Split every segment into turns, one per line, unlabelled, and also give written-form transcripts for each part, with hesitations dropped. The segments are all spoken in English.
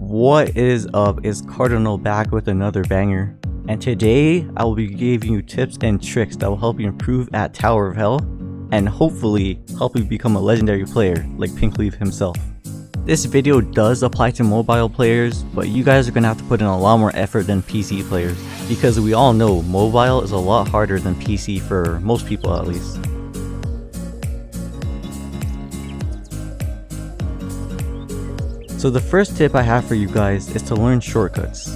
What is up? It's Cardinal back with another banger, and today I will be giving you tips and tricks that will help you improve at Tower of Hell and hopefully help you become a legendary player like PINKLEAF himself. This video does apply to mobile players, but you guys are gonna have to put in a lot more effort than PC players, because we all know mobile is a lot harder than PC for most people at least. So the first tip I have for you guys is to learn shortcuts.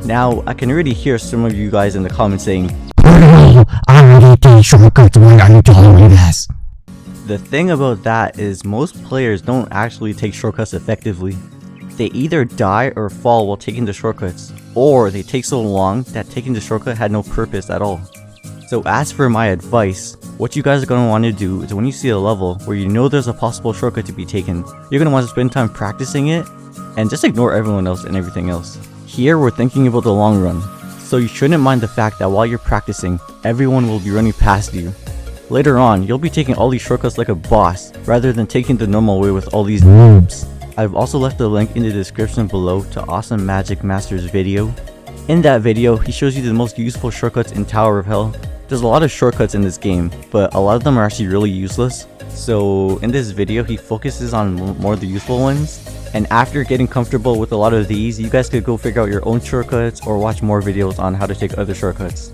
Now, I can already hear some of you guys in the comments saying,
"I already did shortcuts, why are you telling me this?"
The thing about that is most players don't actually take shortcuts effectively. They either die or fall while taking the shortcuts, or they take so long that taking the shortcut had no purpose at all. So as for my advice, what you guys are going to want to do is when you see a level where you know there's a possible shortcut to be taken, you're going to want to spend time practicing it and just ignore everyone else and everything else. Here we're thinking about the long run, so you shouldn't mind the fact that while you're practicing, everyone will be running past you. Later on, you'll be taking all these shortcuts like a boss, rather than taking the normal way with all these noobs. I've also left a link in the description below to Awesome Magic Master's video. In that video, he shows you the most useful shortcuts in Tower of Hell. There's a lot of shortcuts in this game, but a lot of them are actually really useless. So in this video, he focuses on more of the useful ones. And after getting comfortable with a lot of these, you guys could go figure out your own shortcuts or watch more videos on how to take other shortcuts.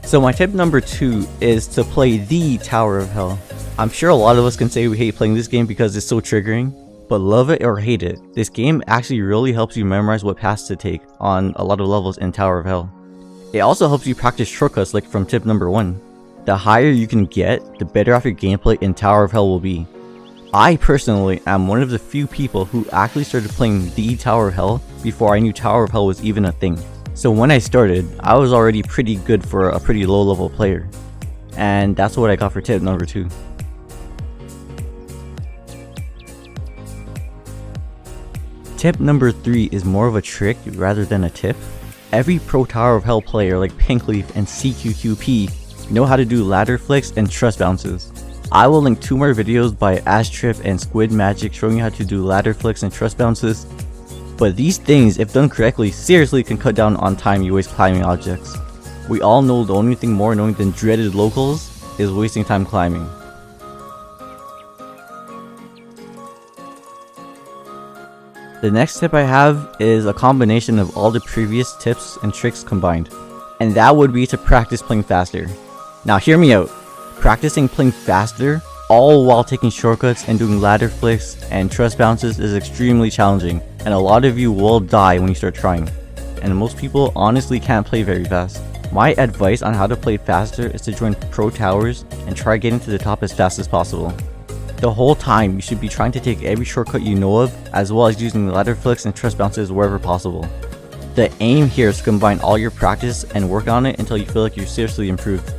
So my tip number 2 is to play the Tower of Hell. I'm sure a lot of us can say we hate playing this game because it's so triggering, but love it or hate it, this game actually really helps you memorize what paths to take on a lot of levels in Tower of Hell. It also helps you practice shortcuts like from tip number 1. The higher you can get, the better off your gameplay in Tower of Hell will be. I personally am one of the few people who actually started playing the Tower of Hell before I knew Tower of Hell was even a thing. So when I started, I was already pretty good for a pretty low level player. And that's what I got for tip number 2. Tip number 3 is more of a trick rather than a tip. Every pro Tower of Hell player like PINKLEAF and CQQP know how to do ladder flicks and truss bounces. I will link 2 more videos by Astrip and Squid Magic showing you how to do ladder flicks and truss bounces. But these things, if done correctly, seriously can cut down on time you waste climbing objects. We all know the only thing more annoying than dreaded locals is wasting time climbing. The next tip I have is a combination of all the previous tips and tricks combined, and that would be to practice playing faster. Now hear me out, practicing playing faster all while taking shortcuts and doing ladder flicks and truss bounces is extremely challenging, and a lot of you will die when you start trying, and most people honestly can't play very fast. My advice on how to play faster is to join pro towers and try getting to the top as fast as possible. The whole time you should be trying to take every shortcut you know of, as well as using ladder flicks and truss bounces wherever possible. The aim here is to combine all your practice and work on it until you feel like you're seriously improved.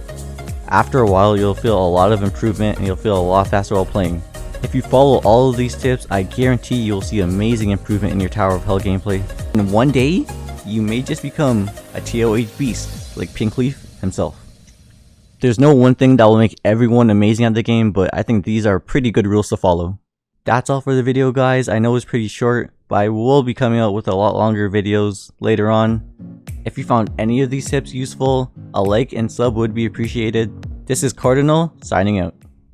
After a while, you'll feel a lot of improvement and you'll feel a lot faster while playing. If you follow all of these tips, I guarantee you'll see amazing improvement in your Tower of Hell gameplay. And one day, you may just become a TOH beast like PINKLEAF himself. There's no one thing that will make everyone amazing at the game, but I think these are pretty good rules to follow. That's all for the video, guys. I know it's pretty short, but I will be coming out with a lot longer videos later on. If you found any of these tips useful, a like and sub would be appreciated. This is Cardinal, signing out.